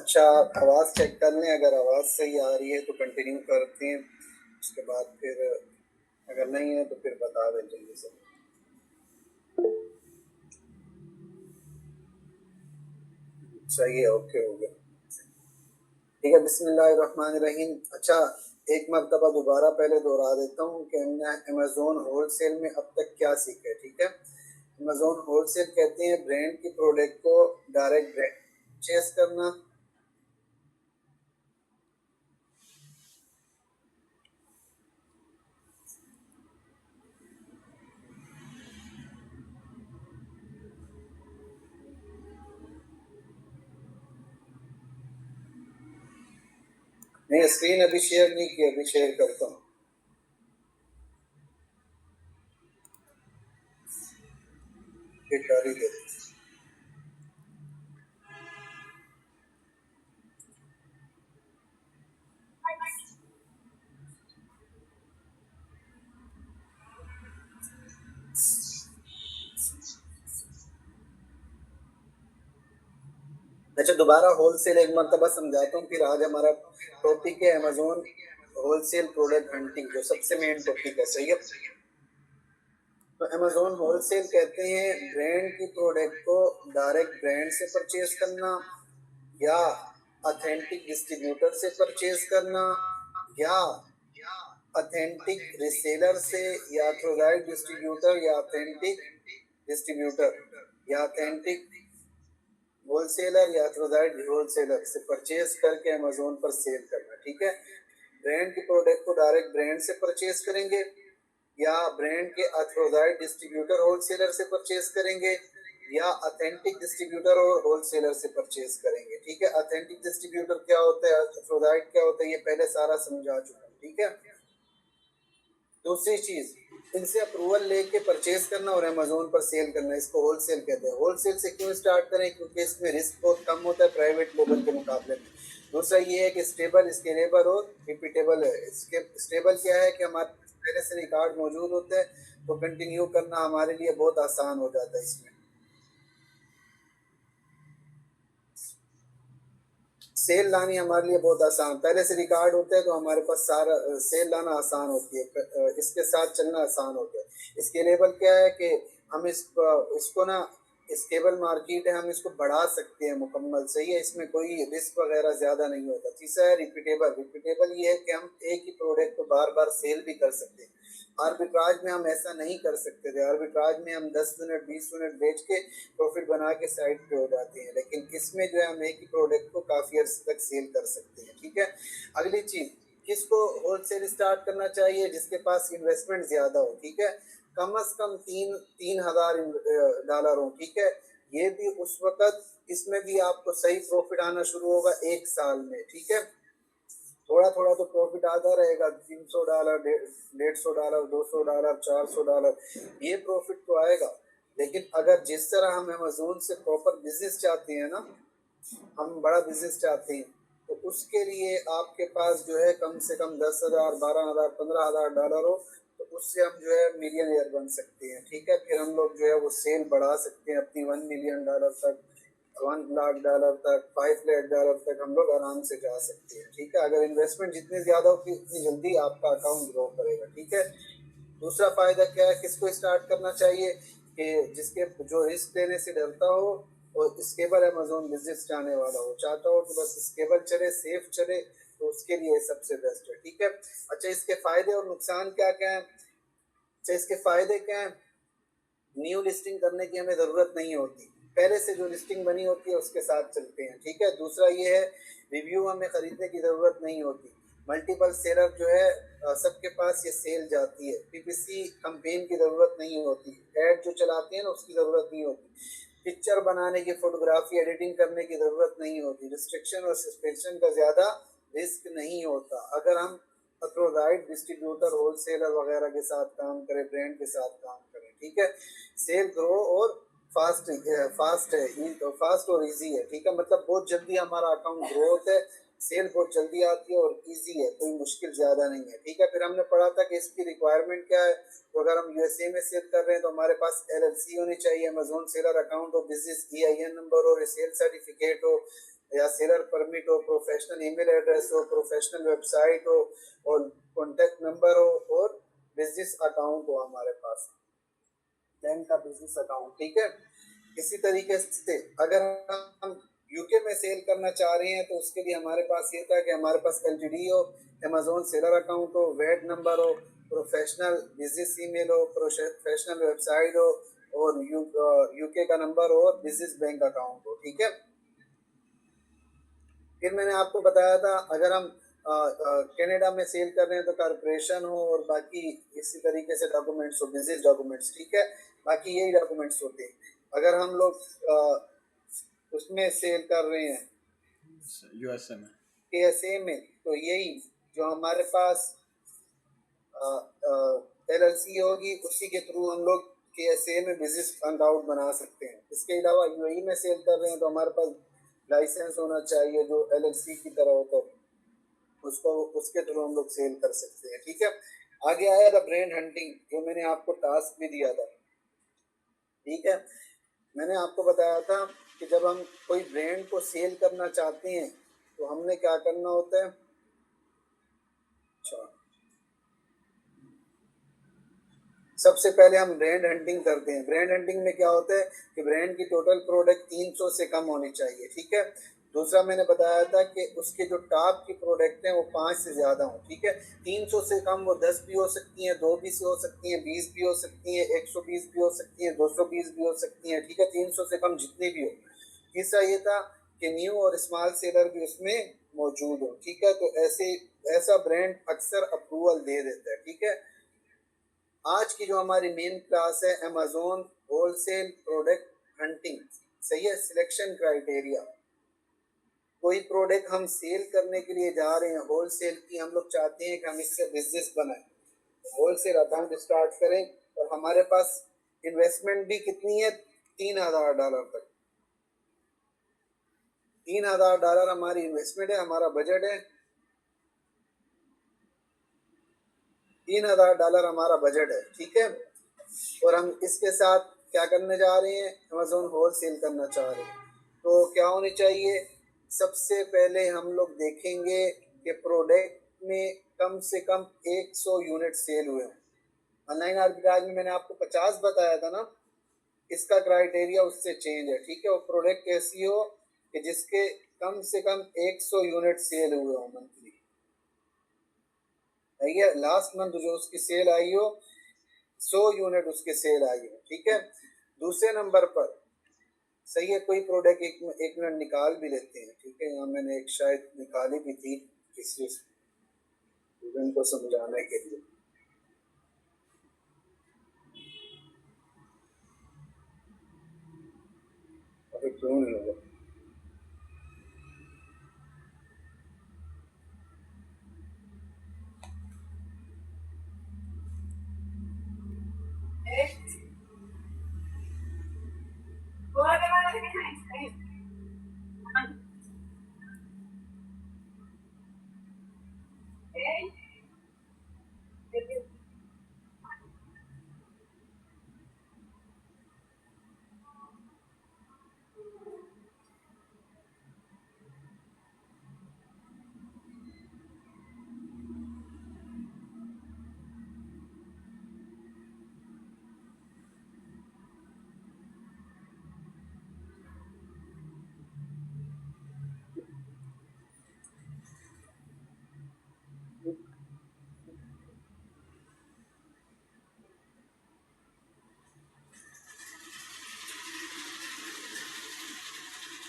अच्छा, आवाज़ चेक कर लें, अगर आवाज़ सही आ रही है तो कंटिन्यू करते हैं, उसके बाद फिर अगर नहीं है तो फिर बता दें जल्दी से। सही है, ओके हो गया। ठीक है, बिस्मिल्लाहिर्रहमानिर्रहीम। अच्छा, एक मरतबा दोबारा पहले दोहरा देता हूँ कि हमने अमेज़ोन होलसेल में अब तक क्या सीखा है। ठीक है, अमेज़ोन होलसेल कहते हैं ब्रांड की प्रोडक्ट को डायरेक्ट ब्रांड परचेज करना। नहीं, स्क्रीन अभी शेयर नहीं की, अभी शेयर करता हूँ। फिर कर ही देते हैं। अच्छा, दोबारा होलसेल एक मरतबा समझाता हूँ, फिर आज हमारा टॉपिक है अमेज़ोन होलसेल प्रोडक्ट हंटिंग, जो सबसे मेन टॉपिक है। सही है, तो अमेज़ोन होलसेल कहते हैं ब्रांड की प्रोडक्ट को डायरेक्ट ब्रांड से परचेज करना, या ऑथेंटिक डिस्ट्रीब्यूटर से परचेज करना, या ऑथेंटिक रिसेलर से, या ऑथराइज्ड डिस्ट्रीब्यूटर, या ऑथेंटिक डिस्ट्रीब्यूटर, या ऑथेंटिक होलसेलर, या ऑथराइज्ड होलसेलर से परचेज करके अमेज़ोन पर सेल करना। ठीक है, ब्रांड की प्रोडक्ट को डायरेक्ट ब्रांड से परचेज करेंगे, या ब्रांड के ऑथराइज्ड डिस्ट्रीब्यूटर होलसेलर से परचेज करेंगे, या ऑथेंटिक डिस्ट्रीब्यूटर और होलसेलर से परचेज करेंगे। ठीक है, ऑथेंटिक डिस्ट्रीब्यूटर क्या होता है, ऑथराइज्ड क्या होता है, ये पहले सारा समझा चुका हूँ। ठीक है, दूसरी चीज, इनसे अप्रूवल लेके परचेज करना और अमेज़ोन पर सेल करना, इसको होलसेल कहते हैं। होलसेल से क्यों स्टार्ट करें, क्योंकि इसमें रिस्क बहुत कम होता है प्राइवेट लेवल के मुकाबले में। दूसरा ये है कि स्टेबल, स्केलेबल और रिपीटेबल है। इसके स्टेबल क्या है कि हमारे पास पहले से रिकॉर्ड मौजूद होते हैं, तो कंटिन्यू करना हमारे लिए बहुत आसान हो जाता है। इसमें सेल लानी हमारे लिए बहुत आसान, पहले से रिकॉर्ड होता है तो हमारे पास सारा सेल लाना आसान होती है, इसके साथ चलना आसान होता है। इसके लेवल क्या है कि हम इसको ना, स्टेबल मार्केट है, हम इसको बढ़ा सकते हैं मुकम्मल। सही है, इसमें कोई रिस्क वगैरह ज़्यादा नहीं होता। तीसरा है रिपीटेबल। रिपीटेबल ये है कि हम एक ही प्रोडक्ट को बार बार सेल भी कर सकते हैं। आर्बिट्राज में हम ऐसा नहीं कर सकते थे। आर्बिट्राज में हम 10 मिनट 20 मिनट बेच के प्रॉफिट बना के साइड पे हो जाते हैं, लेकिन इसमें जो है हम एक ही प्रोडक्ट को काफ़ी अर्से तक सेल कर सकते हैं। ठीक है, अगली चीज़, किसको होलसेल स्टार्ट करना चाहिए, जिसके पास इन्वेस्टमेंट ज़्यादा हो। ठीक है, कम से कम तीन हजार डॉलर हो। ठीक है, ये भी उस वक्त, इसमें भी आपको सही प्रॉफिट आना शुरू होगा 1 साल में। ठीक है, थोड़ा थोड़ा तो प्रॉफिट आता रहेगा, $300, $150, $200, $400, ये प्रॉफिट तो आएगा। लेकिन अगर जिस तरह हम अमेज़ोन से प्रॉपर बिजनेस चाहते हैं ना, हम बड़ा बिजनेस चाहते हैं, तो उसके लिए आपके पास जो है कम से कम 10,000, 12,000, $15,000 हो, तो उससे हम जो है मिलियनियर बन सकते हैं। ठीक है, फिर हम लोग जो है वो सेल बढ़ा सकते हैं अपनी $1 मिलियन तक, $1 लाख तक, $5 लाख तक हम लोग आराम से जा सकते हैं। ठीक है, अगर इन्वेस्टमेंट जितनी ज़्यादा होगी उतनी जल्दी आपका अकाउंट ग्रो करेगा। ठीक है, दूसरा फ़ायदा क्या है, किसको स्टार्ट करना चाहिए, कि जिसके जो रिस्क लेने से डरता हो और स्केबल अमेज़ोन बिजनेस चाहने वाला हो, चाहता हो कि बस स्केबल चले, सेफ चले, तो उसके लिए सबसे बेस्ट है। ठीक है, अच्छा, इसके फ़ायदे और नुकसान क्या क्या हैं। अच्छा, इसके फ़ायदे क्या हैं, न्यू लिस्टिंग करने की हमें ज़रूरत नहीं होती, पहले से जो लिस्टिंग बनी होती है उसके साथ चलते हैं। ठीक है, दूसरा ये है, रिव्यू हमें ख़रीदने की ज़रूरत नहीं होती। मल्टीपल सेलर जो है सबके पास ये सेल जाती है। पीपीसी कंपेन की ज़रूरत नहीं होती, ऐड जो चलाते हैं ना उसकी ज़रूरत नहीं होती। पिक्चर बनाने की, फोटोग्राफी एडिटिंग करने की ज़रूरत नहीं होती। रिस्ट्रिक्शन और सस्पेंशन का ज़्यादा रिस्क नहीं होता अगर हम अथॉराइज्ड डिस्ट्रीब्यूटर, होलसेलर वगैरह के साथ काम करें, ब्रांड के साथ काम करें। ठीक है, सेल ग्रो और फास्ट फास्ट है, फास्ट और इजी है। ठीक है, मतलब बहुत जल्दी हमारा अकाउंट ग्रो होता है, सेल बहुत जल्दी आती है और इजी है, कोई मुश्किल ज़्यादा नहीं है। ठीक है, फिर हमने पढ़ा था कि इसकी रिक्वायरमेंट क्या है। तो अगर हम यूएसए में सेल कर रहे हैं तो हमारे पास एलएलसी होनी चाहिए, अमेज़ोन सेलर अकाउंट हो, बिजनेस ईआईएन नंबर हो, सेल सर्टिफिकेट हो, या सेलर परमिट हो, प्रोफेशनल ईमेल एड्रेस हो, प्रोफेशनल वेबसाइट हो और कॉन्टेक्ट नंबर हो और बिजनेस अकाउंट हो हमारे पास, बैंक का बिजनेस अकाउंट, ठीक है। इसी तरीके से अगर हम यूके में सेल करना चाह रहे हैं तो उसके लिए हमारे पास ये था कि हमारे पास एलटीडी हो, अमेजोन सेलर अकाउंट हो, वेट नंबर हो, प्रोफेशनल बिजनेस ईमेल हो, प्रोफेशनल वेबसाइट हो और यूके का नंबर हो और बिजनेस बैंक अकाउंट हो, ठीक है। फिर मैंने आपको बताया था अगर हम कनाडा में सेल कर रहे हैं तो कॉर्पोरेशन हो और बाकी इसी तरीके से डॉक्यूमेंट्स हो, बिजनेस डॉक्यूमेंट्स, ठीक है। बाकी यही डॉक्यूमेंट्स होते हैं। अगर हम लोग उसमें सेल कर रहे हैं यूएसए में, केएसए में, तो यही जो हमारे पास एलएलसी होगी उसी के थ्रू हम लोग केएसए में बिजनेस अकाउंट बना सकते हैं। इसके अलावा यूएई में सेल कर रहे हैं तो हमारे पास लाइसेंस होना चाहिए जो एलएलसी की तरह होता है, उसको उसके थ्रू हम लोग सेल कर सकते हैं, ठीक है। आगे आया था ब्रांड हंटिंग, जो मैंने आपको टास्क भी दिया था, ठीक है। मैंने आपको बताया था कि जब हम कोई ब्रांड को सेल करना चाहते हैं तो हमने क्या करना होता है। अच्छा, सबसे पहले हम ब्रांड हंटिंग करते हैं। ब्रांड हंटिंग में क्या होता है कि ब्रांड की टोटल प्रोडक्ट 300 से कम होनी चाहिए, ठीक है। दूसरा मैंने बताया था कि उसके जो टॉप की प्रोडक्ट हैं वो 5 से ज़्यादा हो, ठीक है। 300 से कम वो 10 भी हो सकती हैं, 2 भी हो सकती हैं, 20 भी हो सकती हैं, 120 भी हो सकती हैं, 220 भी हो सकती हैं, ठीक है। 300 से कम जितनी भी हो। तीसरा ये था कि न्यू और स्मॉल सेलर भी उसमें मौजूद हो, ठीक है। तो ऐसा ब्रांड अक्सर अप्रूवल दे देता है, ठीक है। आज की जो हमारी मेन क्लास है अमेजोन होलसेल प्रोडक्ट हंटिंग, सही है। सिलेक्शन क्राइटेरिया, कोई प्रोडक्ट हम सेल करने के लिए जा रहे हैं होलसेल की, हम लोग चाहते हैं कि हम इससे बिजनेस बनाएं, होलसेल अकाउंट स्टार्ट करें और हमारे पास इन्वेस्टमेंट भी कितनी है, $3000 तक। $3000 हमारी इन्वेस्टमेंट है, हमारा बजट है $3000 हमारा बजट है, ठीक है। और हम इसके साथ क्या करने जा रहे हैं, अमेजोन होलसेल करना चाह रहे हैं। तो क्या होनी चाहिए, सबसे पहले हम लोग देखेंगे कि प्रोडक्ट में कम से कम 100 यूनिट सेल हुए हैं। ऑनलाइन आर्बिट्राज में मैंने आपको 50 बताया था ना, इसका क्राइटेरिया उससे चेंज है, ठीक है। वो प्रोडक्ट ऐसी हो कि जिसके कम से कम 100 यूनिट सेल हुए हो मंथली, है लास्ट मंथ जो उसकी सेल आई हो 100 यूनिट उसके सेल आई हो, ठीक है। दूसरे नंबर पर सही है, कोई प्रोडक्ट एक मिनट निकाल भी लेते हैं, ठीक है। यहाँ मैंने एक शायद निकाली भी थी किसी स्टूडेंट को समझाने के लिए। अभी क्यों नहीं होगा,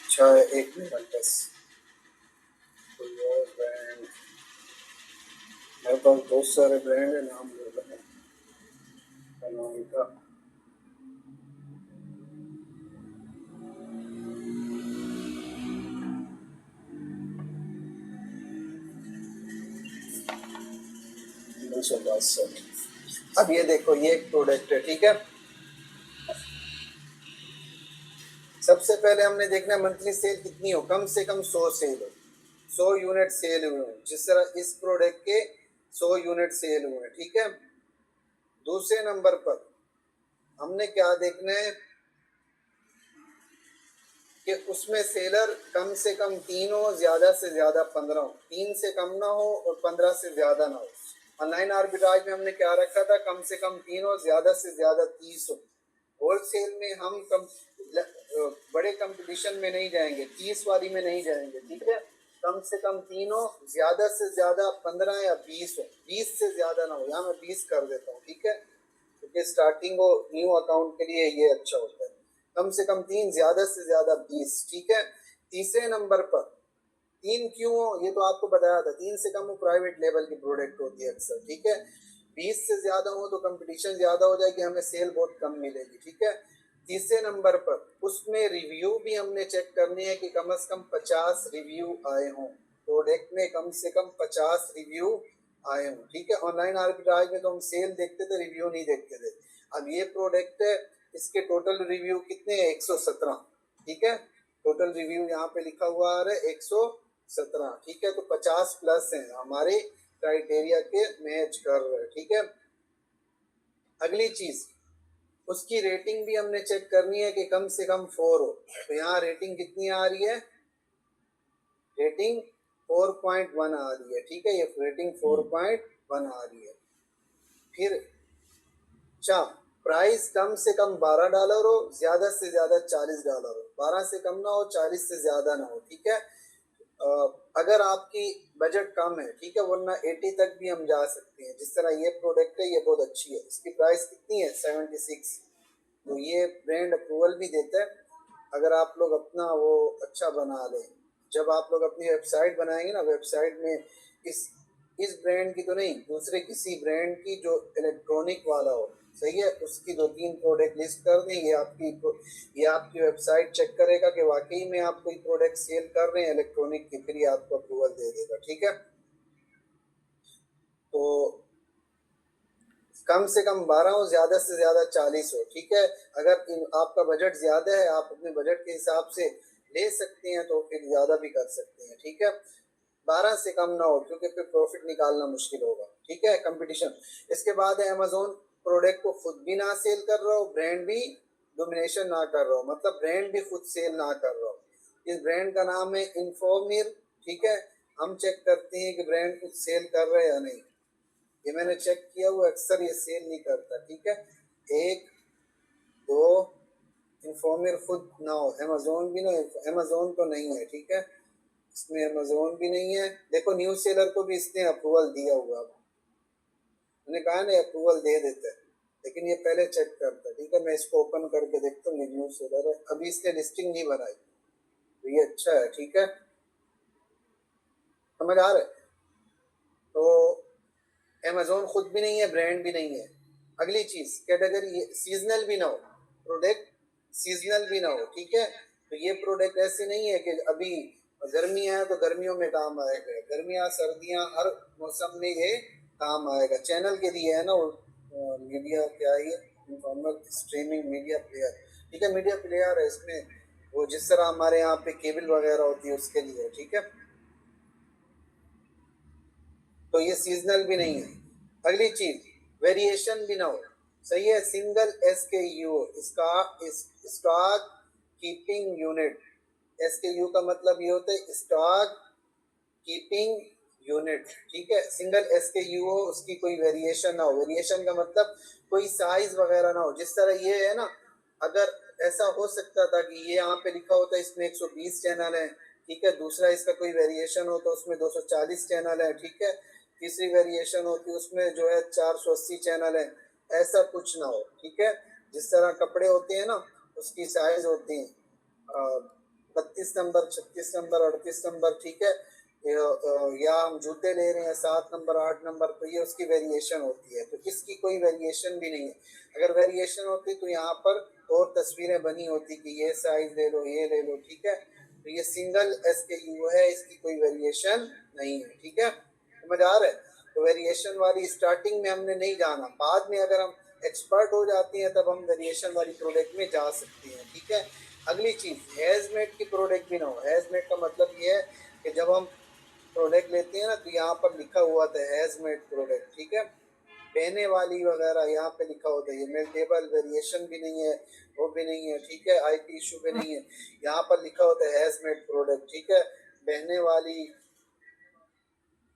अच्छा एक मिनट बस। कोई और ब्रांड, मेरे पास बहुत सारे ब्रांड है, नाम ले रहे हैं का। अब ये देखो, ये एक प्रोडक्ट है, ठीक है। सबसे पहले हमने देखना मंथली सेल कितनी हो, कम से कम 100 सेल हो, 100 यूनिट सेल हुए हैं, जिस तरह इस प्रोडक्ट के 100 यूनिट सेल हुए हैं, ठीक है। दूसरे नंबर पर हमने क्या देखना है, कि उसमें सेलर कम से कम 3 हो, ज़्यादा से ज़्यादा 15 हो, 3 से कम ना हो और 15 से ज़्यादा ना हो। ऑनलाइन आर्बिट्राज में हमने क्या रखा था, कम से कम 3 हो, ज़्यादा से ज़्यादा 30 हो। होलसेल में हम बड़े कंपटीशन में नहीं जाएंगे, 30 वाली में नहीं जाएंगे, ठीक है। कम से कम 3 हो, ज़्यादा से ज़्यादा 15 या 20 हो, 20 से ज़्यादा ना हो। यहाँ मैं 20 कर देता हूँ, ठीक है, क्योंकि स्टार्टिंग हो न्यू अकाउंट के लिए ये अच्छा होता है। कम से कम 3, ज़्यादा से ज़्यादा 20, ठीक है। तीसरे नंबर पर 3 क्यों हो, ये तो आपको बताया था। 3 से कम वो प्राइवेट लेवल की प्रोडक्ट होती है अक्सर, ठीक है। 20 से ज़्यादा हो तो कंपटीशन ज़्यादा हो जाएगी, हमें सेल बहुत कम मिलेगी, ठीक है। तीसरे नंबर पर उसमें रिव्यू भी हमने चेक करनी है कि कम से कम 50 रिव्यू आए हों, प्रोडक्ट में कम से कम 50 रिव्यू आए हों, ठीक है। ऑनलाइन आर्बिट्राज में तो हम सेल देखते थे, रिव्यू नहीं देखते थे। अब ये प्रोडक्ट है, इसके टोटल रिव्यू कितने हैं, 117, ठीक है। टोटल रिव्यू यहाँ पे लिखा हुआ आ रहा है 117, ठीक है। तो 50 प्लस है, हमारे क्राइटेरिया के मैच कर रहे हैं, ठीक है। अगली चीज, उसकी रेटिंग भी हमने चेक करनी है कि कम से कम 4 हो। तो यहाँ रेटिंग कितनी आ रही है, रेटिंग 4.1 आ रही है, ठीक है। ये रेटिंग 4.1 आ रही है। फिर अच्छा, प्राइस कम से कम $12 हो, ज्यादा से ज्यादा $40 हो। 12 से कम ना हो, 40 से ज्यादा ना हो, ठीक है। अगर आपकी बजट कम है, ठीक है, वरना 80 तक भी हम जा सकते हैं। जिस तरह ये प्रोडक्ट है, ये बहुत अच्छी है। इसकी प्राइस कितनी है, 76। तो ये ब्रांड अप्रूवल भी देता है अगर आप लोग अपना वो अच्छा बना लें। जब आप लोग अपनी वेबसाइट बनाएंगे ना, वेबसाइट में इस ब्रांड की तो नहीं, दूसरे किसी ब्रांड की जो इलेक्ट्रॉनिक वाला हो, सही है, उसकी 2-3 प्रोडक्ट लिस्ट कर दें। ये आपकी वेबसाइट चेक करेगा कि वाकई में आप कोई प्रोडक्ट सेल कर रहे हैं इलेक्ट्रॉनिक की, फिर ये आपको अप्रूवल दे देगा, ठीक है। तो कम से कम 12 हो, ज्यादा से ज्यादा 40 हो, ठीक है। अगर आपका बजट ज्यादा है, आप अपने बजट के हिसाब से ले सकते हैं, तो फिर ज्यादा भी कर सकते हैं, ठीक है। 12 से कम ना हो, क्योंकि फिर प्रॉफिट निकालना मुश्किल होगा, ठीक है। कंपटीशन। इसके बाद है अमेजोन प्रोडक्ट को खुद भी ना सेल कर रहा हो, ब्रांड भी डोमिनेशन ना कर रहा हो, मतलब ब्रांड भी खुद सेल ना कर रहा हो। इस ब्रांड का नाम है इन्फोमिर, ठीक है। हम चेक करते हैं कि ब्रांड खुद सेल कर रहे हैं या नहीं। ये मैंने चेक किया हुआ, अक्सर ये सेल नहीं करता, ठीक है। 1 2 इन्फॉर्मर खुद ना हो, अमेजोन भी ना, अमेजोन तो नहीं है, ठीक है। इसमें अमेजोन भी नहीं है। देखो न्यूज सेलर को भी इसने अप्रूवल दिया हुआ, मैंने कहा ना अप्रूवल दे देता है, लेकिन ये पहले चेक करता है, ठीक है। मैं इसको ओपन करके देखता हूँ, न्यूज सेलर है, अभी इसने लिस्टिंग नहीं बनाई, तो ये अच्छा है, ठीक है। समझ आ रहा है। तो अमेजोन खुद भी नहीं है, ब्रांड भी नहीं है। अगली चीज, कैटेगरी सीजनल भी ना हो, प्रोडक्ट सीजनल भी ना हो, ठीक है। तो ये प्रोडक्ट ऐसे नहीं है कि अभी गर्मियाँ है तो गर्मियों में काम आएगा, गर्मियाँ सर्दियाँ हर मौसम में ये काम आएगा। चैनल के लिए है ना वो, मीडिया क्या है ये, इन्फॉर्मल स्ट्रीमिंग मीडिया प्लेयर, ठीक है। मीडिया प्लेयर है इसमें, वो जिस तरह हमारे यहाँ पे केबल वगैरह होती है उसके लिए, ठीक है। तो ये सीजनल भी नहीं है। अगली चीज, वेरिएशन भी ना हो, सही है। Single SKU, stock keeping unit. SKU का मतलब ये होता है स्टॉक कीपिंग यूनिट, ठीक है। सिंगल SKU हो, उसकी कोई वेरिएशन ना हो। वेरिएशन का मतलब कोई साइज वगैरह ना हो। जिस तरह ये है ना, अगर ऐसा हो सकता था कि ये यहाँ पे लिखा होता है इसमें 120 चैनल है, ठीक है। दूसरा इसका कोई वेरिएशन हो तो उसमें 240 चैनल है, ठीक है। तीसरी वेरिएशन होती है उसमें जो है 480 चैनल है, ऐसा कुछ ना हो, ठीक है। जिस तरह कपड़े होते हैं ना, उसकी साइज होती है 32 नंबर, 36 नंबर, 38 नंबर, ठीक है। या हम जूते ले रहे हैं 7 नंबर, 8 नंबर, तो ये उसकी वेरिएशन होती है। तो इसकी कोई वेरिएशन भी नहीं है। अगर वेरिएशन होती तो यहाँ पर और तस्वीरें बनी होती कि ये साइज ले लो, ये ले लो, ठीक है। तो ये सिंगल SKU है, इसकी कोई वेरिएशन नहीं है, ठीक है। समझ आ रहा है। तो वेरिएशन वाली स्टार्टिंग में हमने नहीं जाना, बाद में अगर हम एक्सपर्ट हो जाते हैं तब हम वेरिएशन वाली प्रोडक्ट में जा सकते हैं, ठीक है। अगली चीज, हैजमेट की प्रोडक्ट भी ना हो। हैजमेट का मतलब ये है कि जब हम प्रोडक्ट लेते हैं ना, तो यहाँ पर लिखा हुआ था हैजमेट प्रोडक्ट, ठीक है। बहने वाली वगैरह यहाँ पे लिखा होता है। ये मेल्टेबल वेरिएशन भी नहीं है, वो भी नहीं है, ठीक है, आईपी इशू भी नहीं है। यहाँ पर लिखा होता है हैज मेड प्रोडक्ट, ठीक है, बहने वाली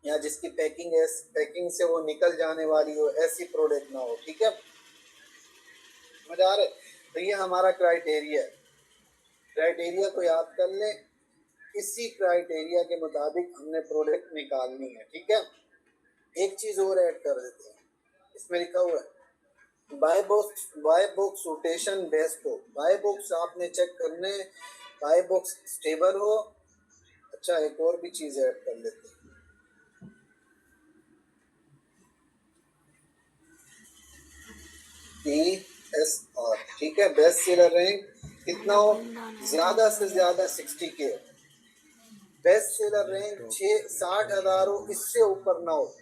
या जिसकी पैकिंग है, पैकिंग से वो निकल जाने वाली हो, ऐसी प्रोडक्ट ना हो, ठीक है। समझ आ रहे? तो ये हमारा क्राइटेरिया है। क्राइटेरिया को याद कर लें, इसी क्राइटेरिया के मुताबिक हमने प्रोडक्ट निकालनी है, ठीक है। एक चीज और ऐड कर देते हैं, इसमें लिखा हुआ है बाय बॉक्स रोटेशन बेस्ट हो। बाय बॉक्स आपने चेक करने, बाय बॉक्स स्टेबल हो। अच्छा, एक और भी चीज ऐड कर लेते हैं, PSR, ठीक है। बेस्ट सेलर रैंक कितना हो, ज्यादा से ज्यादा 60K। बेस्ट सेलर रैंक 60,000 हो, इससे ऊपर ना हो।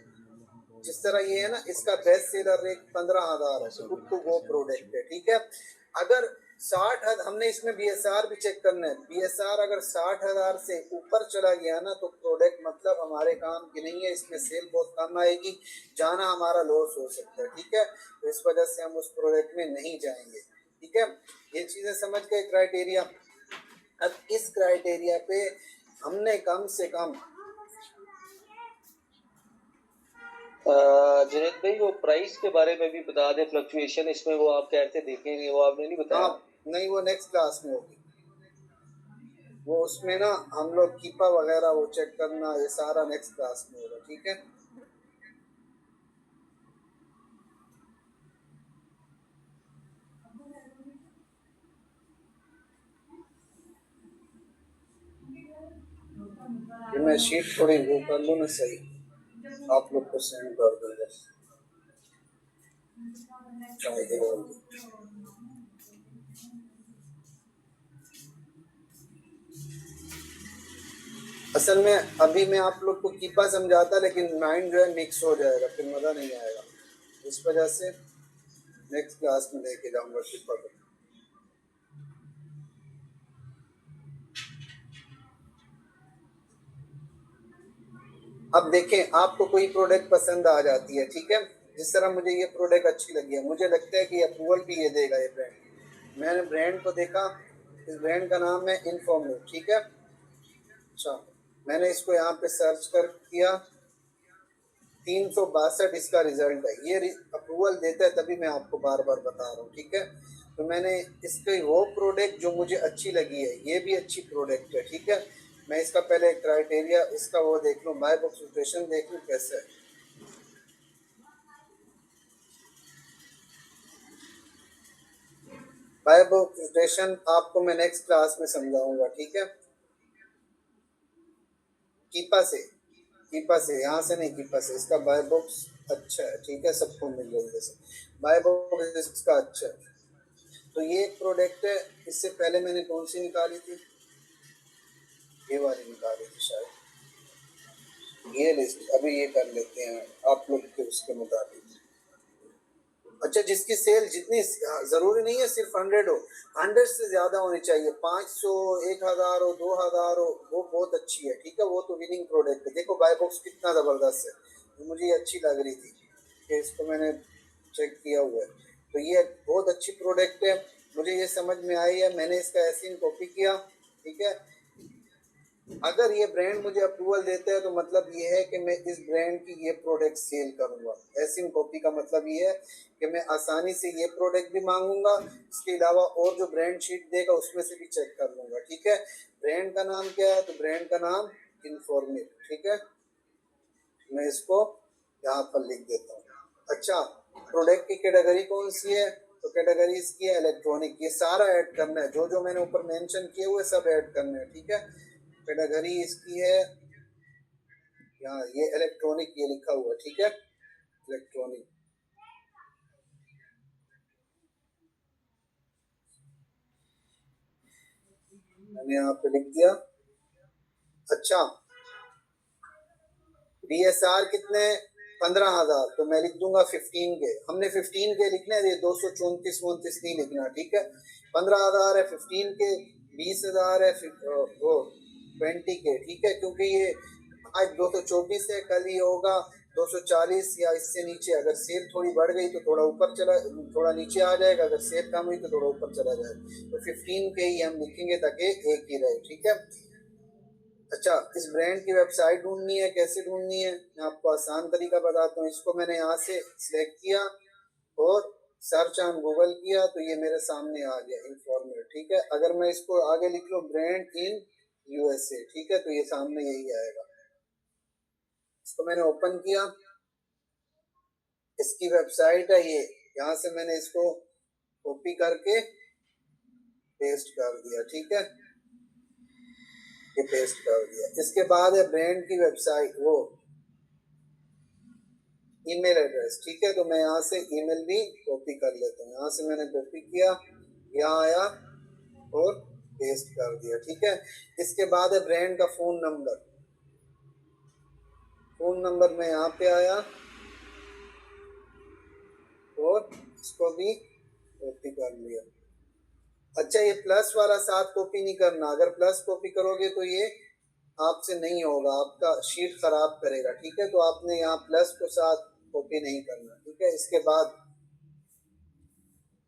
जिस तरह ये है ना, इसका बेस्ट सेलर रैंक 15,000 है, गुड टू गो प्रोडक्ट है, ठीक है। अगर 60,000, हमने इसमें BSR भी चेक करना है। BSR अगर 60,000 से ऊपर चला गया ना, तो प्रोडक्ट मतलब हमारे काम की नहीं है, इसमें सेल बहुत कम आएगी, जाना हमारा लॉस हो सकता है, ठीक है। तो इस वजह से हम उस प्रोडक्ट में नहीं जाएंगे, ठीक है। ये चीजें समझ गए क्राइटेरिया। अब इस क्राइटेरिया पे हमने कम से कम जुनेद भाई, वो प्राइस के बारे में भी बता दें, फ्लक्चुएशन इसमें वो आप कहते देखेंगे, वो आपने नहीं बताया। हाँ, नहीं, वो नेक्स्ट क्लास में होगी। वो उसमें ना हम लोग कीपा वगैरह वो चेक करना, ये सारा नेक्स्ट क्लास में होगा, ठीक है। ये मैं शीट थोड़ी वो कर लूँ ना सही, आप लोग को सेंड कर दूंगा। असल में अभी मैं आप लोग को कीपा समझाता, लेकिन माइंड जो है मिक्स हो जाएगा, फिर मज़ा नहीं आएगा। इस वजह से नेक्स्ट क्लास में लेके जाऊंगा कीपा को। अब देखें, आपको कोई प्रोडक्ट पसंद आ जाती है, ठीक है। जिस तरह मुझे ये प्रोडक्ट अच्छी लगी है, मुझे लगता है कि अप्रूवल भी ये देगा ये ब्रांड। मैंने ब्रांड को देखा, इस ब्रांड का नाम है इनफॉर्मिव, ठीक है। अच्छा, मैंने इसको यहाँ पे सर्च कर किया, 362 इसका रिजल्ट है। ये अप्रूवल देता है, तभी मैं आपको बार बार बता रहा हूँ, ठीक है। तो मैंने इसके वो प्रोडक्ट जो मुझे अच्छी लगी है, ये भी अच्छी प्रोडक्ट है, ठीक है। मैं इसका पहले क्राइटेरिया इसका वो देख लूँ, बाय बॉक्स रोटेशन देख लूँ कैसे है। बाय बॉक्स रोटेशन आपको मैं नेक्स्ट क्लास में समझाऊंगा, ठीक है। कीपा से यहाँ से नहीं, कीपा से। इसका बाय बॉक्स अच्छा है, ठीक है, सबको मिल जल्दी से। बाय बॉक्स इसका अच्छा है। तो ये एक प्रोडक्ट है। इससे पहले मैंने कौन सी निकाली थी, ये वाली निकाली थी शायद। ये लिस्ट अभी ये कर लेते हैं आप लोग के उसके मुताबिक। अच्छा, जिसकी सेल जितनी, जरूरी नहीं है सिर्फ 100 हो, 100 से ज्यादा होनी चाहिए। 500, 1000 हो, 2000 हो, वो बहुत अच्छी है, ठीक है। वो तो विनिंग प्रोडक्ट है। देखो बाय बॉक्स कितना जबरदस्त है, तो मुझे ये अच्छी लग रही थी कि इसको मैंने चेक किया हुआ है। तो ये बहुत अच्छी प्रोडक्ट है, मुझे ये समझ में आई है, मैंने इसका एसिन कॉपी किया, ठीक है। अगर ये ब्रांड मुझे अप्रूवल देता है, तो मतलब ये है कि मैं इस ब्रांड की ये प्रोडक्ट सेल करूंगा। एसिन कॉपी का मतलब ये है कि मैं आसानी से ये प्रोडक्ट भी मांगूंगा, इसके अलावा और जो ब्रांड शीट देगा उसमें से भी चेक कर लूंगा, ठीक है। ब्रांड का नाम क्या है, तो ब्रांड का नाम इनफॉर्मिव, ठीक है। मैं इसको यहाँ पर लिख देता हूँ। अच्छा, प्रोडक्ट की कैटेगरी कौन सी है, तो कैटेगरी इसकी है इलेक्ट्रॉनिक। ये सारा ऐड करना है, जो जो मैंने ऊपर मेंशन किए हुए सब ऐड करना है, ठीक है। कैटेगरी इसकी है यहाँ, ये इलेक्ट्रॉनिक ये लिखा हुआ है, ठीक है, इलेक्ट्रॉनिक। मैंने यहाँ पे लिख दिया। अच्छा, BSR कितने, 15,000, तो मैं लिख दूंगा 15K। हमने 15K लिखना है, ये 234 नहीं लिखना, ठीक है। 15,000 है, 15K, 20,000 है, वो 20K, ठीक है। क्योंकि ये आज 224 है, कल ये होगा 240 या इससे नीचे, अगर सेल थोड़ी बढ़ गई तो थोड़ा ऊपर चला, थोड़ा नीचे आ जाएगा, अगर सेल कम हुई तो थोड़ा ऊपर चला जाएगा। तो 15 के ही हम लिखेंगे ताकि एक ही रहे, ठीक है। अच्छा, इस ब्रांड की वेबसाइट ढूंढनी है, कैसे ढूंढनी है मैं आपको आसान तरीका बताता हूँ। इसको मैंने यहाँ से सिलेक्ट किया और सर्च ऑन गूगल किया तो ये मेरे सामने आ गया इन्फॉर्मेट, ठीक है। अगर मैं इसको आगे लिख लूँ ब्रांड इन यूएसए, ठीक है, तो ये सामने यही आएगा। इसको मैंने ओपन किया, इसकी वेबसाइट है ये, यहाँ से मैंने इसको कॉपी करके पेस्ट कर दिया, ठीक है, ये पेस्ट कर दिया। इसके बाद है ब्रांड की वेबसाइट, वो ईमेल एड्रेस, ठीक है, तो मैं यहाँ से ईमेल भी कॉपी कर लेता हूँ। यहाँ से मैंने कॉपी किया, यहाँ आया और पेस्ट कर दिया, ठीक है। इसके बाद है ब्रांड का फोन नंबर, फोन नंबर में यहाँ पे आया और इसको भी कॉपी कर लिया। अच्छा, ये प्लस वाला साथ कॉपी नहीं करना, अगर प्लस कॉपी करोगे तो ये आपसे नहीं होगा, आपका शीट खराब करेगा, ठीक है। तो आपने यहाँ प्लस को साथ कॉपी नहीं करना, ठीक है। इसके बाद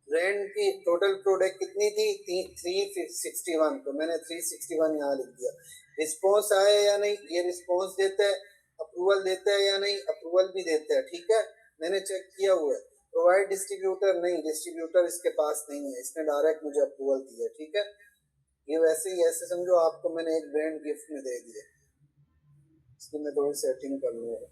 ब्रांड की टोटल प्रोडक्ट कितनी थी, 361, तो मैंने 361 यहाँ लिख दिया। रिस्पॉन्स आया या नहीं, ये रिस्पॉन्स देता है, अप्रूवल देता है या नहीं, अप्रूवल भी देता है, ठीक है, मैंने चेक किया हुआ है। प्रोवाइड डिस्ट्रीब्यूटर, नहीं, डिस्ट्रीब्यूटर इसके पास नहीं है, इसने डायरेक्ट मुझे अप्रूवल दिया, ठीक है। ये वैसे ही, ऐसे समझो आपको मैंने एक ब्रांड गिफ्ट में दे दिया, इसकी मैं थोड़ी सेटिंग कर लूँगा।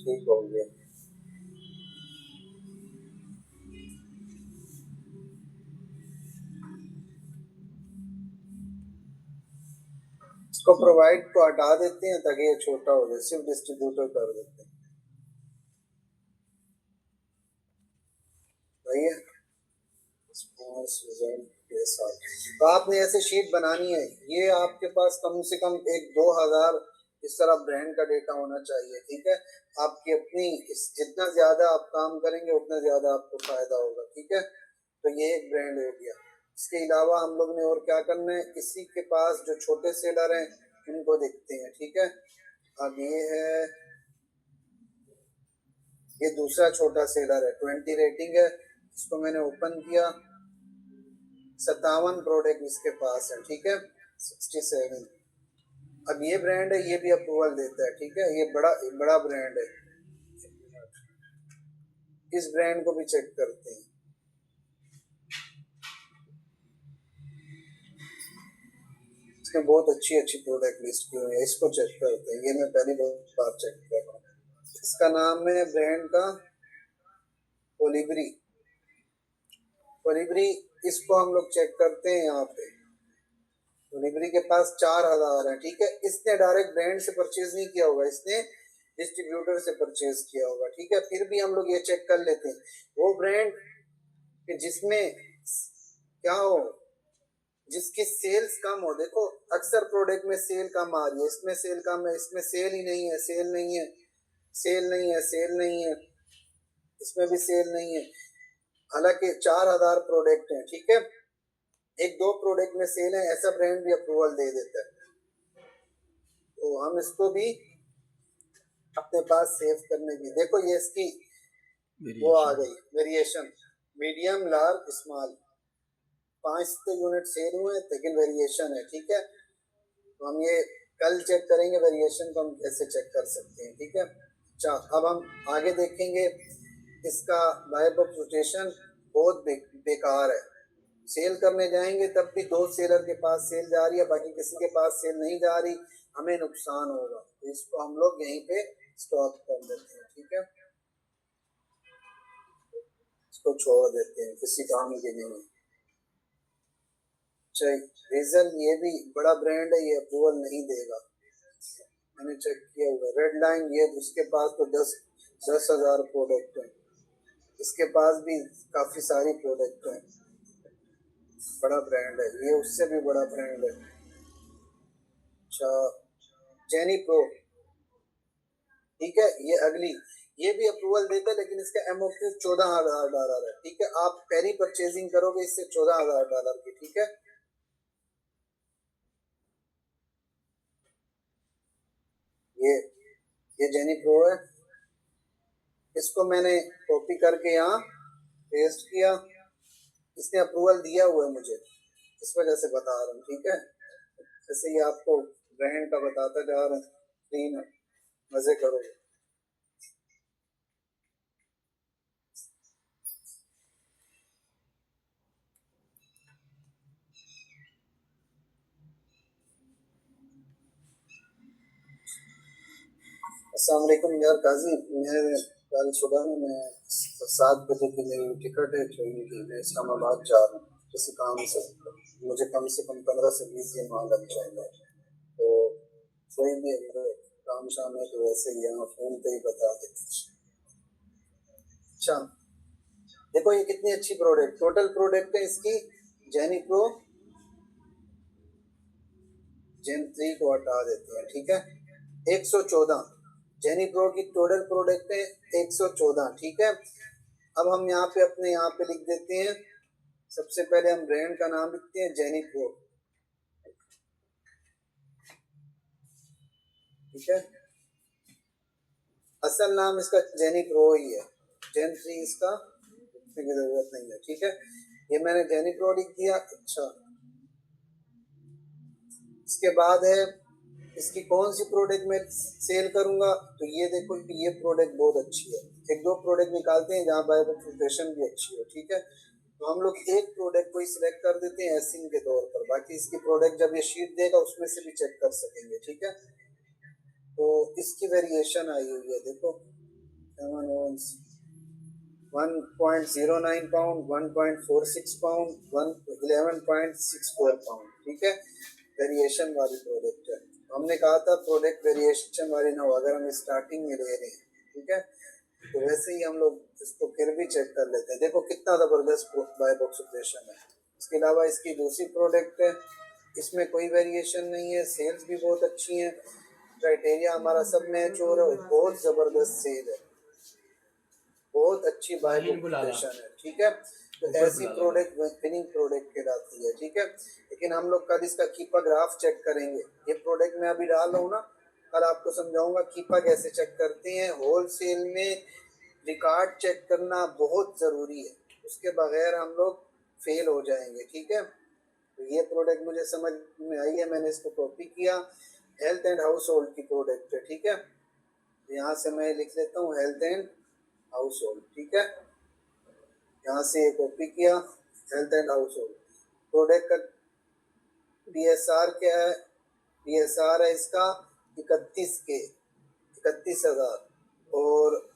ठीक हो गया। इसको प्रोवाइड को हटा देते हैं ताकि ये छोटा हो जाए, सिर्फ डिस्ट्रीब्यूटर कर देते हैं, भैया। तो आपने ऐसे शीट बनानी है, ये आपके पास कम से कम एक 2000 इस तरह ब्रांड का डेटा होना चाहिए, ठीक है। आपकी अपनी जितना ज्यादा आप काम करेंगे उतना ज्यादा आपको फायदा होगा, ठीक है। तो ये एक ब्रांड हो गया। इसके अलावा हम लोग ने और क्या करना है, किसी के पास जो छोटे सेलर हैं उनको देखते हैं, ठीक है। अब ये है, ये दूसरा छोटा सेलर है, 20 रेटिंग है, इसको मैंने ओपन किया, 57 प्रोडक्ट इसके पास है, ठीक है, 67। अब ये ब्रांड है, ये भी अप्रूवल देता है, ठीक है, ये बड़ा ब्रांड है। इस ब्रांड को भी चेक करते हैं। इसमें बहुत अच्छी प्रोडक्ट लिस्ट की हुई है, इसको चेक करते हैं। ये मैं पहली बार चेक कर रहा हूँ। इसका नाम है ब्रांड का कोलिब्री, कोलिब्री, इसको हम लोग चेक करते हैं। यहाँ पे कोलिब्री के पास 4000 है, ठीक है। इसने डायरेक्ट ब्रांड से परचेज नहीं किया होगा, इसने डिस्ट्रीब्यूटर से परचेज किया होगा, ठीक है। फिर भी हम लोग ये चेक कर लेते हैं वो ब्रांड जिसमें क्या हो, जिसकी सेल्स कम हो। देखो अक्सर प्रोडक्ट में सेल कम आ रही है, इसमें सेल कम है, इसमें सेल ही नहीं है, सेल नहीं है, सेल नहीं है, सेल नहीं है, इसमें भी सेल नहीं है। हालांकि 4000 प्रोडक्ट हैं, ठीक है, एक दो प्रोडक्ट में सेल है, ऐसा ब्रांड भी अप्रूवल दे देता है। तो हम इसको भी अपने पास सेव करने की, देखो ये इसकी वो आ गई variation, medium, large, small, 5 unit sale हुए हैं, लेकिन वेरिएशन है, ठीक है। तो हम ये कल चेक करेंगे वेरिएशन को हम कैसे चेक कर सकते हैं, ठीक है। अच्छा, अब हम आगे देखेंगे। इसका टाइप ऑफ रोटेशन बहुत बेकार है, सेल करने जाएंगे तब भी 2 सेलर के पास सेल जा रही है, बाकी किसी के पास सेल नहीं जा रही, हमें नुकसान होगा। तो इसको हम लोग यहीं पे स्टॉप कर देते हैं, ठीक है, इसको छोड़ देते हैं, किसी काम के नहीं। रीजन, ये भी बड़ा ब्रांड है, ये अप्रूवल नहीं देगा, मैंने चेक किया हुआ रेड लाइन, ये उसके पास तो 10,000 प्रोडक्ट हैं, इसके पास भी काफ़ी सारी प्रोडक्ट हैं, बड़ा ब्रांड है ये, उससे भी बड़ा ब्रांड है। अच्छा, जेनी प्रो, ठीक है, ये अगली, ये भी अप्रूवल देता है लेकिन इसका एमओक्यू $14,000 है, ठीक है। आप पहली परचेजिंग करोगे इससे $14,000 की, ठीक है। ये ये जेनी प्रो है, इसको मैंने कॉपी करके यहाँ पेस्ट किया, इसने अप्रूवल दिया हुआ है मुझे, इस वजह से बता रहा हूँ, ठीक है। ऐसे ही आपको ब्रांड का बताता जा रहा है, तीन मजे करोगे। अस्सलाम वालेकुम यार काजी, मैं कल सुबह में मैं 7 बजे की मेरी टिकट है ट्रेन की, मैं इस्लामाबाद जा रहा हूँ किसी काम से, मुझे कम से कम 15 से 20 दिन वहाँ लग जाएगा, तो कोई भी अगर काम शाम है तो वैसे ही यहाँ फ़ोन पे ही बता देते। अच्छा, देखो ये कितनी अच्छी प्रोडक्ट, टोटल प्रोडक्ट है इसकी जेनी प्रो जेन 3 को हटा देते हैं, ठीक है। 114 जेनी प्रो की टोटल प्रोडक्ट है, 114, ठीक है। अब हम यहाँ पे अपने यहाँ पे लिख देते हैं, सबसे पहले हम ब्रांड का नाम लिखते हैं जेनी प्रो, ठीक है। असल नाम इसका जेनी प्रो ही है, जेन 3 इसका लिखने की जरूरत नहीं है, ठीक है। ये मैंने जेनी प्रो लिख दिया। अच्छा, इसके बाद है इसकी कौन सी प्रोडक्ट मैं सेल करूंगा, तो ये देखो ये प्रोडक्ट बहुत अच्छी है, एक दो प्रोडक्ट निकालते हैं जहाँ बायोफिल्ट्रेशन भी अच्छी हो, ठीक है। तो हम लोग एक प्रोडक्ट को ही सिलेक्ट कर देते हैं एसिन के तौर पर, बाकी इसकी प्रोडक्ट जब ये शीट देगा उसमें से भी चेक कर सकेंगे, ठीक है। तो इसकी वेरिएशन आई हुई है, देखो 1.09 पाउंड, 1.46 पाउंड, 11.64 पाउंड, ठीक है। वेरिएशन वाली प्रोडक्ट है, हमने कहा था प्रोडक्ट वेरिएशन वाली ना हो अगर हम स्टार्टिंग में ले रहे हैं, ठीक है। तो वैसे ही हम लोग इसको फिर भी चेक कर लेते हैं, देखो कितना ज़बरदस्त बाय बॉक्स ऑपरेशन है। इसके अलावा इसकी दूसरी प्रोडक्ट है, इसमें कोई वेरिएशन नहीं है, सेल्स भी बहुत अच्छी हैं, क्राइटेरिया हमारा सब मैच हो रहा है, बहुत ज़बरदस्त सेल है, बहुत अच्छी बाय बॉक्स है, ठीक है। तो ऐसी प्रोडक्ट विनिंग प्रोडक्ट कहलाती है, ठीक है। लेकिन हम लोग कल इसका कीपा ग्राफ चेक करेंगे, ये प्रोडक्ट मैं अभी डाल रहा हूँ ना, कल आपको समझाऊंगा कीपा कैसे चेक करते हैं। होलसेल में रिकॉर्ड चेक करना बहुत ज़रूरी है, उसके बगैर हम लोग फेल हो जाएंगे, ठीक है। तो ये प्रोडक्ट मुझे समझ में आई है, मैंने इसको कॉपी किया, हेल्थ एंड हाउस होल्ड की प्रोडक्ट है, ठीक है। यहाँ से मैं लिख लेता हूँ हेल्थ एंड हाउस होल्ड, ठीक है। यहाँ से कॉपी किया, health and house hold product का DSR क्या है, DSR है इसका 31,000 और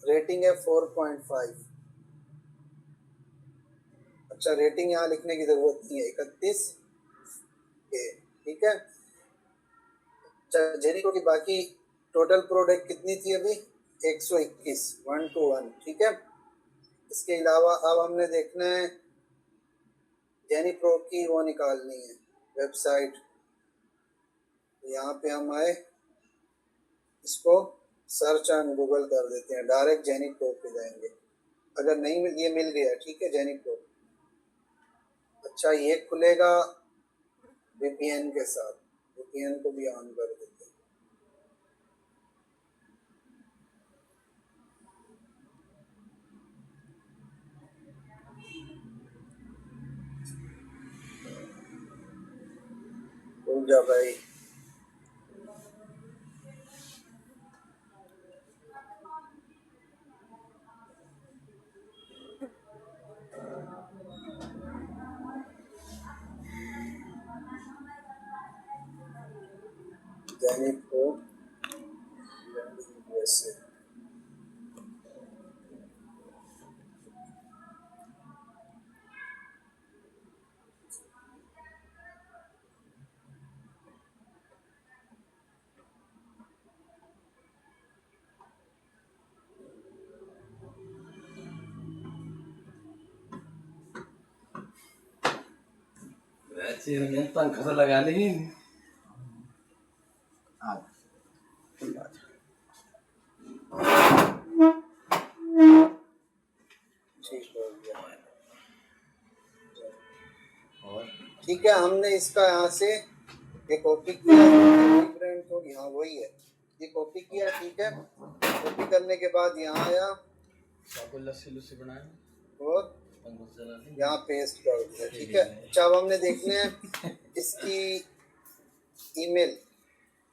रेटिंग है 4.5। अच्छा, रेटिंग यहाँ लिखने की जरूरत नहीं है, 31K, ठीक है। अच्छा, जेनिको की बाकी टोटल प्रोडक्ट कितनी थी अभी, 121, 1 to 1, ठीक है। इसके अलावा अब हमने देखना है जेनी प्रो की वो निकालनी है वेबसाइट, यहाँ पे हम आए, इसको सर्च ऑन गूगल कर देते हैं, डायरेक्ट जेनी प्रो पे जाएंगे, अगर नहीं ये मिल गया, ठीक है, जेनी प्रो। अच्छा, ये खुलेगा VPN के साथ, VPN को भी ऑन कर देते हैं। खुल जा भाई, जेनी प्रो USA, अच्छी पंखा तो लगा ली। ठीक हो गया। और ठीक है, हमने इसका यहाँ से ये कॉपी किया, ब्रांड तो यहाँ वही है, ये कॉपी किया। ठीक है, कॉपी करने के बाद यहाँ आया आपको लस्सी लुस्सी बनाए और यहाँ पेस्ट कर दिया। ठीक है, अच्छा अब हमने देखना है इसकी ईमेल,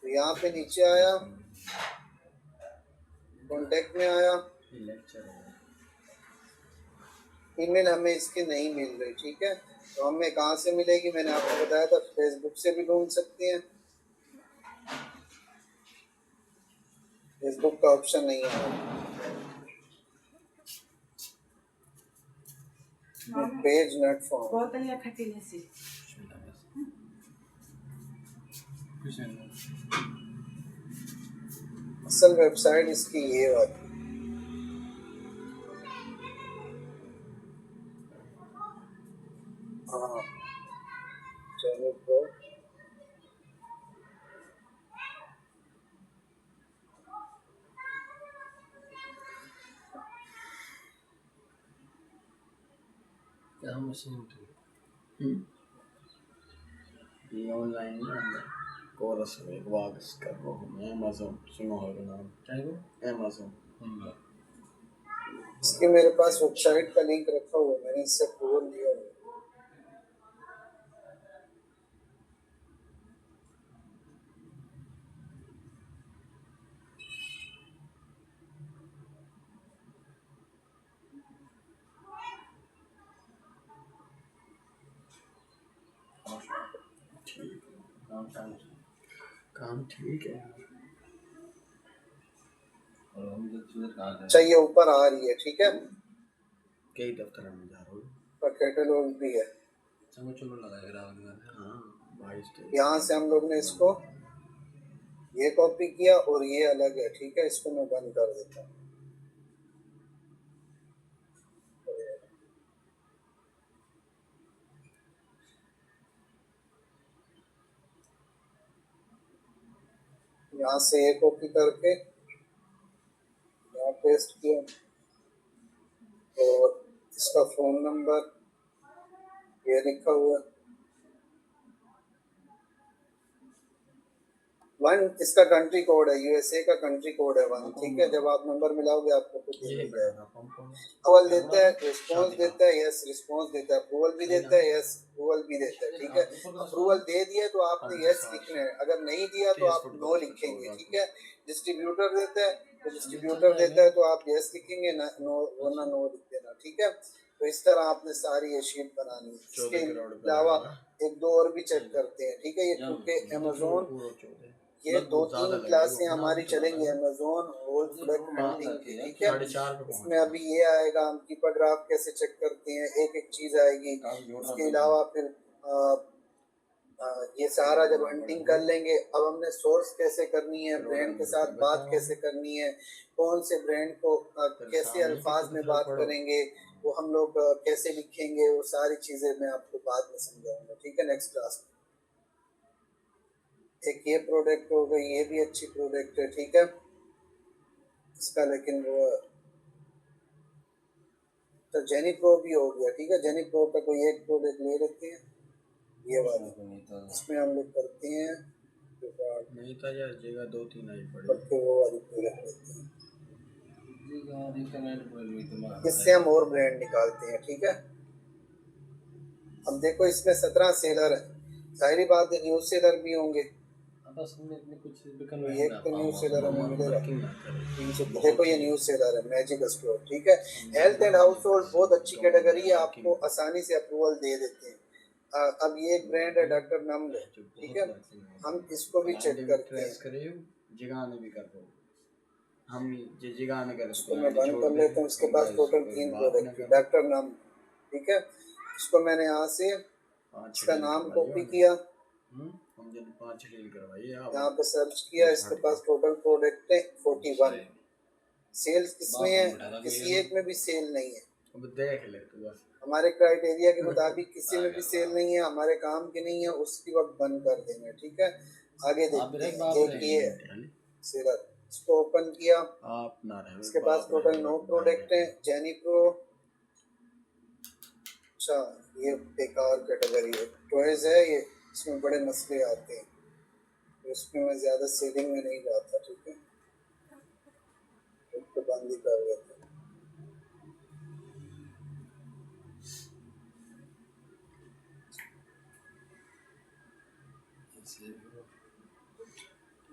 तो यहाँ पे नीचे आया, कॉन्टेक्ट में आया, ईमेल हमें इसकी नहीं मिल रही। ठीक है, तो हमें कहाँ से मिलेगी, मैंने आपको बताया था फेसबुक से भी ढूंढ सकते हैं, फेसबुक का ऑप्शन नहीं है। पेज नॉट फाउंड, असल वेबसाइट इसकी ये वाली। हाँ चलो तो क्या मशीन थी ये ऑनलाइन ना कोरस में वागस कर रहा हूँ मैं अमेज़न सुनो है नाम चाहिए अमेज़न इसके मेरे पास वेबसाइट का लिंक रखा हुआ है, मैंने इससे खोल लिया है। काम ठीक है अच्छा ये ऊपर आ रही है। ठीक है, कई दफ्तर में जा रहा हूँ पर कैटलॉग भी है। चलो चलो लगाएगा हाँ 22 यहाँ से हम लोग ने इसको ये कॉपी किया और ये अलग है। ठीक है, इसको मैं बंद कर देता हूँ। यहाँ से ये कॉपी करके यहाँ पेस्ट किया और इसका फोन नंबर ये लिखा हुआ 1, इसका कंट्री कोड है, यूएसए का कंट्री कोड है 1। ठीक है, जब आप नंबर मिलाओगे आपको कुछ मिल जाएगा। अप्रूवल देता है, रिस्पॉन्स देता है, यस रिस्पॉन्स देता है, अप्रूवल भी देता है, यस अप्रूवल भी देता है। ठीक है, अप्रूवल दे दिया तो आपने यस लिखना है, अगर नहीं दिया तो आप नो लिखेंगे। ठीक है, डिस्ट्रीब्यूटर देता है तो डिस्ट्रीब्यूटर देता है तो आप यस लिखेंगे, ना नो वरना नो लिख देना। ठीक है, तो इस तरह आपने सारी ये शीट बनानी है। इसके अलावा एक दो और भी चेक करते हैं। ठीक है, ये क्योंकि अमेज़न ये 2-3 क्लासें हमारी चलेंगी अमेज़न होल प्रोडक्ट हैंडलिंग की। ठीक है, इसमें अभी ये आएगा हम कीपर ग्राफ कैसे चेक करते हैं, एक एक चीज आएगी। इसके अलावा फिर ये सारा जब हंटिंग कर लेंगे, अब हमने सोर्स कैसे करनी है, ब्रांड के साथ बात कैसे करनी है, कौन से ब्रांड को कैसे अल्फाज में बात करेंगे, वो हम लोग कैसे लिखेंगे, वो सारी चीजें मैं आपको बाद में समझाऊंगा। ठीक है, नेक्स्ट क्लास में। एक ये प्रोडक्ट हो गई, ये भी अच्छी प्रोडक्ट है। ठीक है, इसका लेकिन वो तो जेनी प्रो भी हो गया। ठीक है, जेनी प्रो का कोई एक प्रोडक्ट ले लेते हैं, ये वाली, इसमें हम लोग करते हैं नहीं था यार जगह 2-3 आई पड़ी करके वो वाली प्रोडक्ट लेते हैं, इससे हम और ब्रांड निकालते हैं। ठीक है, अब देखो इसमें 17 सेलर है, जाहिर बात है न्यूज सेलर भी होंगे, एक तो न्यूज सेलर हमें मिलेगा। देखो ये न्यूज सेलर है, मैजिक स्टोर। ठीक है, हेल्थ एंड हाउस होल्ड बहुत अच्छी कैटेगरी है, आपको आसानी से अप्रूवल दे देते हैं। अब ये एक ब्रांड है डॉक्टर नम्र। ठीक है, हम इसको भी चेक करते हैं, हम जिगाने कर इसको मैं बंद कर लेता हूँ। इसके पास टोटल 3 प्रोडक्ट है डॉक्टर नम्र। ठीक है, इसको मैंने यहाँ से इसका नाम कॉपी किया, यहाँ पे सर्च किया, इसके पास टोटल प्रोडक्ट है 41। सेल्स किसमें है, किसी एक में भी सेल नहीं है। अब देख ले तू बस हमारे क्राइटेरिया के मुताबिक किसी में भी सेल नहीं है, हमारे काम की नहीं है, उसकी वक्त बंद कर देना है, ठीक है। आगे देखते हैं, एक ये सेलर, इसको ओपन किया, आप ना रहे इसके पास टोटल 9 प्रोडक्ट हैं। जेनी प्रो, अच्छा ये बेकार कैटेगरी है, टॉयज है ये, इसमें बड़े मसले आते हैं, तो इसमें मैं ज़्यादा सेलिंग में नहीं जाता, ठीक है, इसको बंद ही कर देते हैं।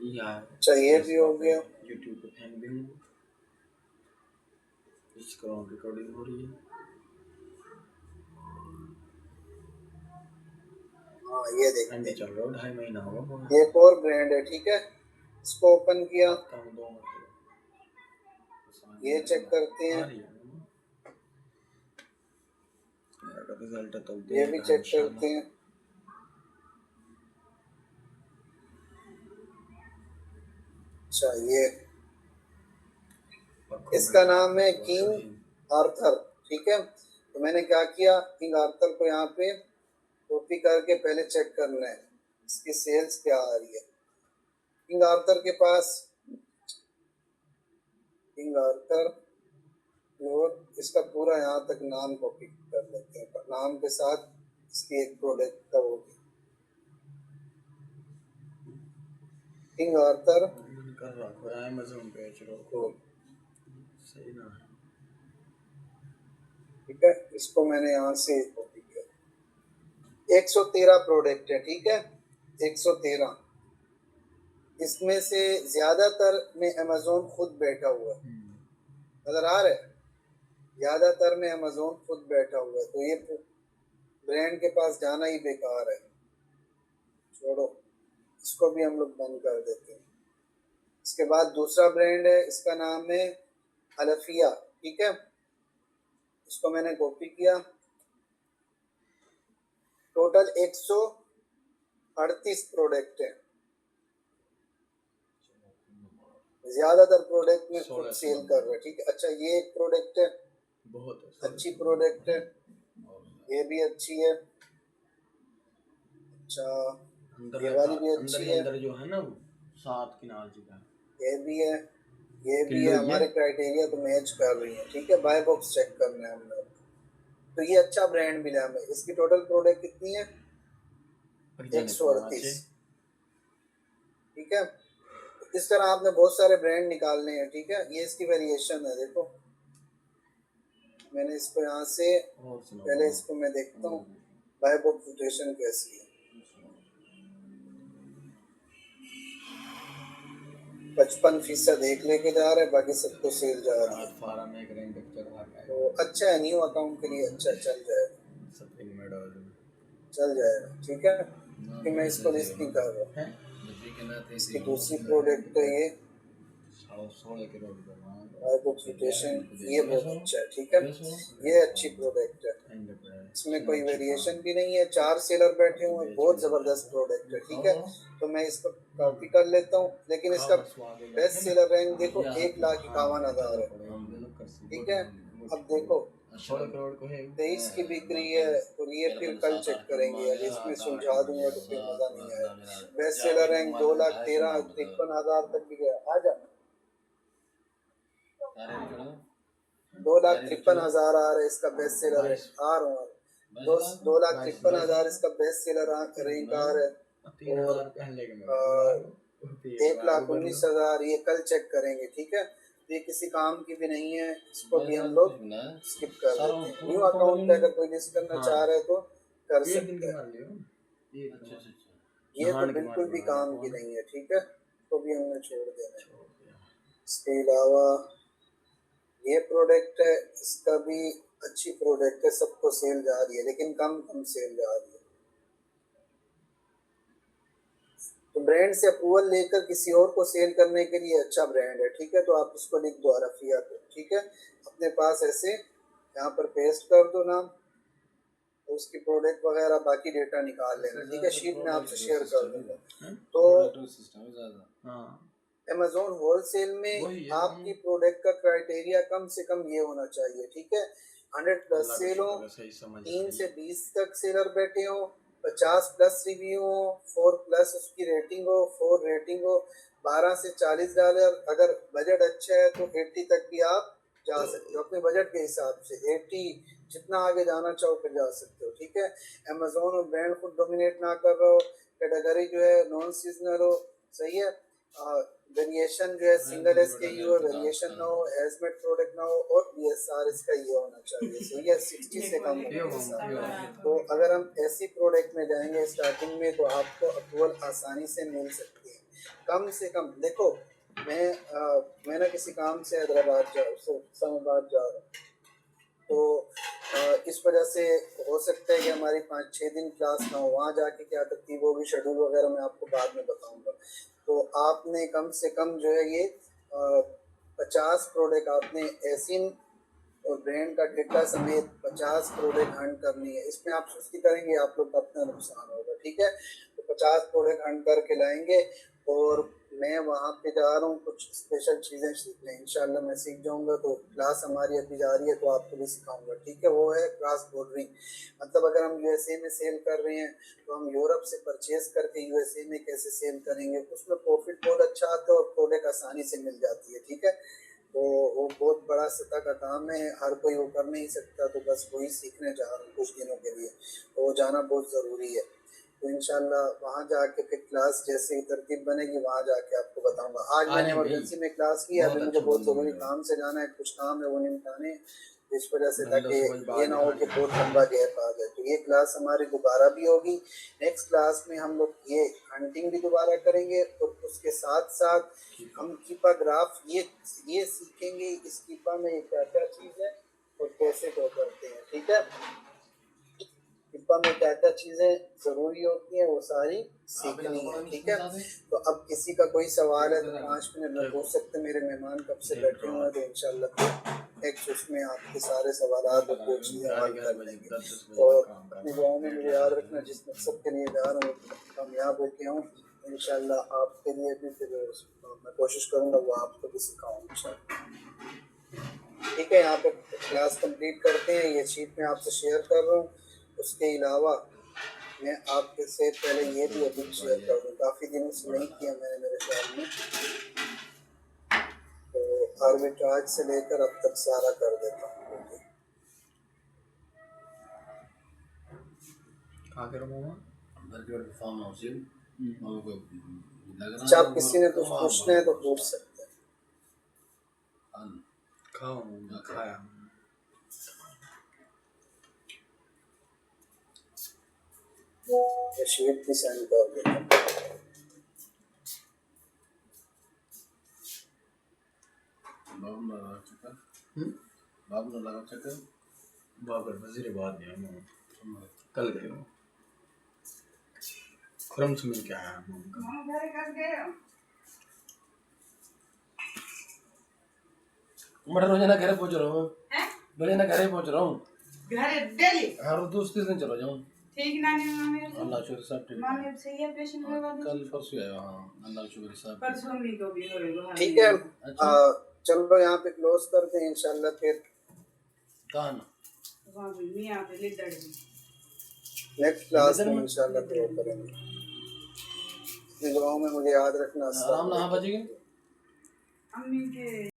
अच्छा ये भी हो गया। यूट्यूब पे फैन भी हूँ, स्क्रॉल रिकॉर्डिंग हो रही है। हाँ ये देखते एंडी हैं, चल रहा है, 2.5 महीना होगा। ये एक और ब्रांड है, ठीक है, इसको ओपन किया, ये चेक करते हैं, रिजल्ट तो ये भी चेक करते हैं। अच्छा ये इसका नाम है किंग आर्थर, ठीक है। तो मैंने क्या किया, किंग आर्थर को यहाँ पे कॉपी करके पहले चेक करना है इसकी सेल्स क्या आ रही है। किंग आर्थर के पास, किंग आर्थर और इसका पूरा यहाँ तक नाम कॉपी कर लेते हैं, नाम के साथ इसकी एक प्रोडक्ट का वो किंग आर्थर कर रहा है, अमेज़न पे बेच रहा है, सही ना है, ठीक है। इसको मैंने यहाँ से कॉपी किया, 113 प्रोडक्ट है, ठीक है, 113, इसमें से ज्यादातर में अमेज़न खुद बैठा हुआ है, नजर आ रहा है, ज्यादातर में अमेज़न खुद बैठा हुआ है, तो ये ब्रांड के पास जाना ही बेकार है, छोड़ो, इसको भी हम लोग बंद कर देते हैं। इसके बाद दूसरा ब्रांड है, इसका नाम है अल्फिया, ठीक है, इसको मैंने कॉपी किया, टोटल 138 प्रोडक्ट है, ज्यादातर प्रोडक्ट में खुद सेल कर रहे हैं, ठीक है। अच्छा ये एक प्रोडक्ट है, बहुत अच्छी प्रोडक्ट है, ये भी अच्छी है, अच्छा ये वाली भी अच्छी है, अंदर जो है ना 7 किनार जगह, ये भी है, ये भी है, हमारे क्राइटेरिया को मैच कर रही है, ठीक है। बाय बॉक्स चेक करना है हम लोग, तो ये अच्छा ब्रांड मिला हमें। इसकी टोटल प्रोडक्ट कितनी है, 138, ठीक है। इस तरह आपने बहुत सारे ब्रांड निकालने हैं, ठीक है। ये इसकी वेरिएशन है, देखो मैंने इसको यहाँ से पहले इसको मैं देखता हूँ बाय बुक रोटेशन कैसी है, 55% एक लेके जा रहा है, बाकी सबको सेल जा रहा है, तो अच्छा है, न्यू अकाउंट के लिए अच्छा चल जाएगा, चल जाएगा, ठीक है। कि मैं इसको लिस्ट नहीं कर रहा। इसकी दूसरी प्रोडक्ट है ये ये बहुत अच्छा है, ठीक है, ये अच्छी प्रोडक्ट है, इसमें कोई वेरिएशन भी नहीं है, 4 सेलर बैठे हुए, बहुत जबरदस्त प्रोडक्ट है, ठीक है। तो मैं इसको कॉपी कर लेता हूँ, लेकिन इसका बेस्ट सेलर रैंक देखो 1,51,000 है, ठीक है। अब देखो 23 की बिक्री है, तो ये फिर कल चेक करेंगे, अगर इसमें सुलझा दूंगा तो फिर मजा नहीं आएगा। बेस्ट सेलर रैंक 2,13,53,000 तक भी गया, आ जा 2,53,000 आ रहा है इसका बेस्ट सेलर आ रहा है, 2,53,000 इसका बेस्ट सेलर रैंक आ रहा है, और 1,19,000 ये कल चेक करेंगे, ठीक है। ये किसी काम की भी नहीं है, इसको भी हम लोग स्किप कर देते हैं। न्यू अकाउंट पे अगर कोई लिस्ट करना चाह रहे तो कर सकते हैं, ये तो बिल्कुल भी काम की नहीं है, ठीक है, तो भी हमने छोड़ देना है। इसके अलावा ये प्रोडक्ट है, इसका भी अच्छी प्रोडक्ट है, सबको सेल जा रही है, लेकिन कम कम सेल जा रही है। तो ब्रांड से अप्रूवल लेकर किसी और को सेल करने के लिए अच्छा ब्रांड है, ठीक है। तो आप उसको लिख दो अरफिया को, ठीक है, अपने पास ऐसे यहाँ पर पेस्ट कर दो नाम, तो उसकी प्रोडक्ट वगैरह बाकी डेटा निकाल लेना, ठीक है। शीट में आपसे शेयर कर दूंगा। तो अमेज़न होलसेल में आपकी प्रोडक्ट का क्राइटेरिया कम से कम ये होना चाहिए, ठीक है, 100 प्लस अल्लाह का सेल हो, शुक्र है, सही समझ 3 रही से 20 तक सेलर बैठे हो, 50 प्लस रिव्यू हो, 4 प्लस उसकी रेटिंग हो, 4 रेटिंग हो, $12 से $40 अगर बजट अच्छा है तो 80 तक भी आप जा सकते हो अपने बजट के हिसाब से। 80 जितना आगे जाना चाहो फिर जा सकते हो, ठीक है। अमेजोन और ब्रांड खुद डोमिनेट ना कर रहा हो, कैटेगरी जो है नॉन सीजनल हो, सही है। वेरिएशन जो है सिंगल एस के यू हो, वेरिएशन ना हो, एजमेट प्रोडक्ट ना हो, और बीएसआर इसका ये होना चाहिए, सही है, 60 से कम होना। तो अगर हम ऐसी प्रोडक्ट में जाएंगे स्टार्टिंग में तो आपको अप्रूवल आसानी से मिल सकती है। कम से कम देखो, मैं ना किसी काम से हैदराबाद इस्लामाबाद जा रहा हूँ, तो इस वजह से हो सकता है कि हमारी 5-6 दिन क्लास ना हो। वहाँ जाके क्या तरतीब होगी, शेड्यूल वगैरह मैं आपको बाद में बताऊंगा। तो आपने कम से कम जो है ये 50 प्रोडक्ट आपने एसिन और ब्रांड का डेटा समेत 50 प्रोडक्ट हंट करनी है। इसमें आप सुस्ती करेंगे आप लोग का अपना नुकसान होगा, ठीक है। तो 50 प्रोडक्ट हंट करके लाएंगे, और मैं वहाँ पे जा रहा हूँ कुछ स्पेशल चीज़ें सीखने, इंशाल्लाह मैं सीख जाऊँगा। तो क्लास हमारी अभी जा रही है तो आपको भी सिखाऊंगा, ठीक है। वो है क्रॉस बॉर्डरिंग, मतलब अगर हम यूएसए में सेल कर रहे हैं तो हम यूरोप से परचेज करके यूएसए में कैसे सेल करेंगे, उसमें प्रॉफिट बहुत अच्छा आता है और प्रोडक्ट आसानी से मिल जाती है, ठीक है। तो वो बहुत बड़ा सतह का काम है, हर कोई वो कर नहीं सकता, तो बस वही सीखने जा रहा हूँ कुछ दिनों के लिए, तो वो जाना बहुत ज़रूरी है। तो इंशाल्लाह वहाँ जाके फिर क्लास जैसे ही तरतीब बनेगी वहाँ जाके आपको बताऊंगा। आज मैंने इमरजेंसी में क्लास की, अभी मुझे बहुत ज़रूरी काम से जाना है, कुछ काम है वो निपटाने, इस वजह से, ताकि ये ना हो कि बहुत लंबा गैप आ जाए। तो ये क्लास हमारी दोबारा भी होगी। नेक्स्ट क्लास में हम लोग ये हंटिंग भी दोबारा करेंगे, और उसके साथ साथ हम कीपा ग्राफ ये सीखेंगे, इस कीपा में क्या क्या चीज़ है और कैसे को करते हैं, ठीक है। कीपा में क्या क्या चीज़ें ज़रूरी होती हैं वो सारी सीखनी है, ठीक है। तो अब किसी का कोई सवाल है तो 5 मिनट में पूछ सकते हैं, मेरे मेहमान कब से बैठे हुए हैं, तो इंशाल्लाह नेक्स्ट उसमें आपके सारे सवाल और कुछ चीज़ें हल कर लेंगे। और अपने गाँव में मुझे याद रखना, जिस मकसद के लिए जा रहा हूँ कामयाब होके हूँ इंशाल्लाह, आपके लिए भी फिर मैं कोशिश करूँगा वो आपको भी सिखाऊँ इंशाल्लाह, ठीक है। यहाँ पे क्लास कंप्लीट करते हैं, ये शीट मैं आपसे शेयर कर रहा हूँ। उसके अलावा मैं आपके से पहले ये भी अभी शेयर कर दूँ, काफ़ी दिनों से नहीं किया मैंने मेरे ख्याल में, तो आर्बिट्राज से लेकर अब तक सारा कर देता हूँ। अच्छा, आप किसी ने कुछ पूछना है तो पूछ सकते हैं। खाया ये शीट भी सेंड कर देता हूँ। बाबर वजीराबाद गया मैं, कल गए हो खुरम से मिल के आया मैं रोजाना घर पहुंच रहा हूँ, रोजाना घर पहुंच रहा हूँ, घर डेली हर दूसरे दिन चला जाऊँ। ठीक नानी मामी अल्लाह शुक्र सब ठीक मामी अब सही है, ऑपरेशन करवा दी कल परसों आया। हाँ अल्लाह शुक्र सब परसों मम्मी को भी होएगा। ठीक है, चलो यहाँ पे क्लोज करते हैं इंशाल्लाह, फिर कहाँ ना वहाँ भी मियाँ पे लिदड़ में नेक्स्ट क्लास में इंशाल्लाह फिर करेंगे। अपने दुआओं में मुझे याद रखना। आराम ना बजेगी अम्मी के